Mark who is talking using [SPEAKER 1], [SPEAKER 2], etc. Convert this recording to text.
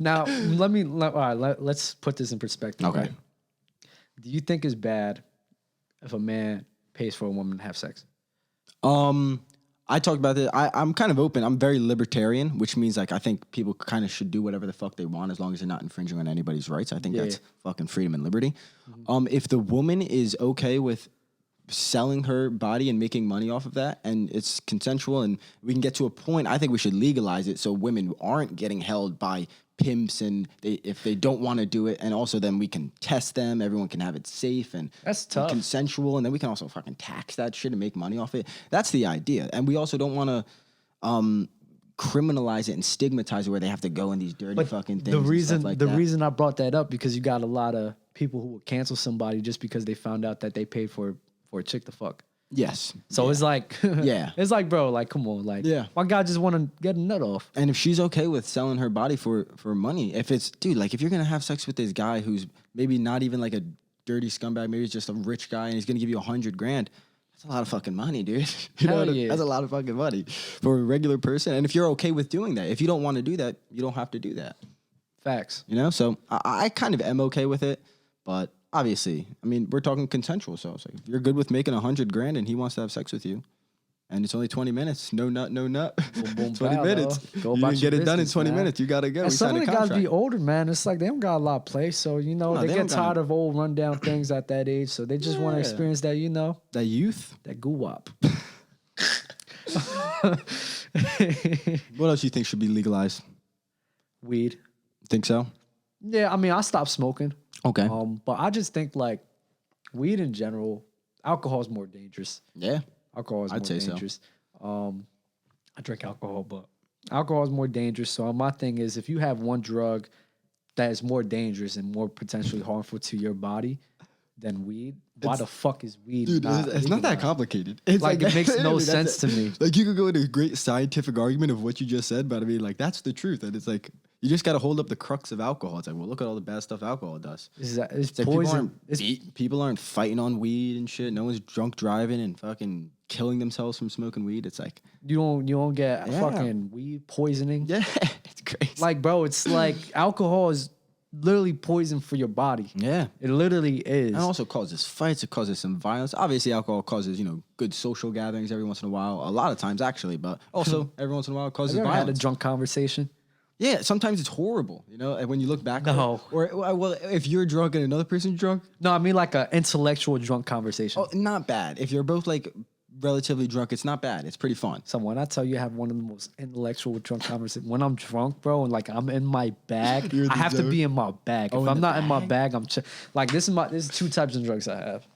[SPEAKER 1] Now, let's put this in perspective.
[SPEAKER 2] Okay.
[SPEAKER 1] Right? Do you think it's bad if a man pays for a woman to have sex?
[SPEAKER 2] I talked about this. I'm kind of open. I'm very libertarian, which means like I think people kind of should do whatever the fuck they want as long as they're not infringing on anybody's rights. I think that's fucking freedom and liberty. If the woman is okay with selling her body and making money off of that, and it's consensual, and we can get to a point, I think we should legalize it so women aren't getting held by pimps, and if they don't want to do it, and also then we can test them, everyone can have it safe and
[SPEAKER 1] that's tough,
[SPEAKER 2] consensual, and then we can also fucking tax that shit and make money off it. That's the idea. And we also don't want to criminalize it and stigmatize it where they have to go in these dirty fucking things.
[SPEAKER 1] The reason I brought that up, because you got a lot of people who will cancel somebody just because they found out that they paid for a chick to fuck.
[SPEAKER 2] Yes.
[SPEAKER 1] So it's like, it's like, bro, like, come on, like, my guy just want to get a nut off.
[SPEAKER 2] And if she's okay with selling her body for money, if it's, dude, like, if you're gonna have sex with this guy who's maybe not even like a dirty scumbag, maybe he's just a rich guy and he's gonna give you $100,000, that's a lot of fucking money, dude. That's a lot of fucking money for a regular person. And if you're okay with doing that, if you don't want to do that, you don't have to do that.
[SPEAKER 1] Facts.
[SPEAKER 2] You know, so I kind of am okay with it, but obviously, I mean, we're talking consensual. So it's like, if you're good with making $100,000 and he wants to have sex with you, and it's only 20 minutes, no nut. Boom, boom, 20 minutes.
[SPEAKER 1] Go
[SPEAKER 2] you can get it done in 20 minutes. You got to go.
[SPEAKER 1] And some of the guys be older, man. It's like they don't got a lot of play. So, you know, they get tired of old rundown things at that age. So they just want to experience that, you know.
[SPEAKER 2] That youth.
[SPEAKER 1] That goo-wop.
[SPEAKER 2] What else do you think should be legalized?
[SPEAKER 1] Weed.
[SPEAKER 2] Think so?
[SPEAKER 1] Yeah, I mean, I stopped smoking.
[SPEAKER 2] Okay.
[SPEAKER 1] But I just think, like, weed in general, alcohol is more dangerous.
[SPEAKER 2] Yeah.
[SPEAKER 1] Alcohol is more dangerous. So. I drink alcohol, but alcohol is more dangerous. So my thing is, if you have one drug that is more dangerous and more potentially harmful to your body than weed, why the fuck is weed?
[SPEAKER 2] Dude, it's not that complicated.
[SPEAKER 1] It's like it makes no sense to me.
[SPEAKER 2] Like, you could go into a great scientific argument of what you just said, but I mean, like, that's the truth. And it's like, you just got to hold up the crux of alcohol. It's like, well, look at all the bad stuff alcohol does.
[SPEAKER 1] It's poison.
[SPEAKER 2] People aren't fighting on weed and shit. No one's drunk driving and fucking killing themselves from smoking weed. It's like,
[SPEAKER 1] you don't get fucking weed poisoning.
[SPEAKER 2] Yeah, it's crazy.
[SPEAKER 1] Like, bro, it's like alcohol is literally poison for your body.
[SPEAKER 2] Yeah.
[SPEAKER 1] It literally is.
[SPEAKER 2] And it also causes fights. It causes some violence. Obviously, alcohol causes, you know, good social gatherings every once in a while. A lot of times, actually. But also, every once in a while, it causes violence.
[SPEAKER 1] Had a drunk conversation?
[SPEAKER 2] Yeah, sometimes it's horrible, you know, and when you look back.
[SPEAKER 1] No.
[SPEAKER 2] Or, well, if you're drunk and another person's drunk.
[SPEAKER 1] No, I mean like an intellectual drunk conversation.
[SPEAKER 2] Oh, not bad. If you're both like relatively drunk, it's not bad. It's pretty fun.
[SPEAKER 1] So when I tell you I have one of the most intellectual drunk conversations, when I'm drunk, bro, and like I'm in my bag, I have to be in my bag. If I'm not in my bag, I'm like, this is two types of drugs I have.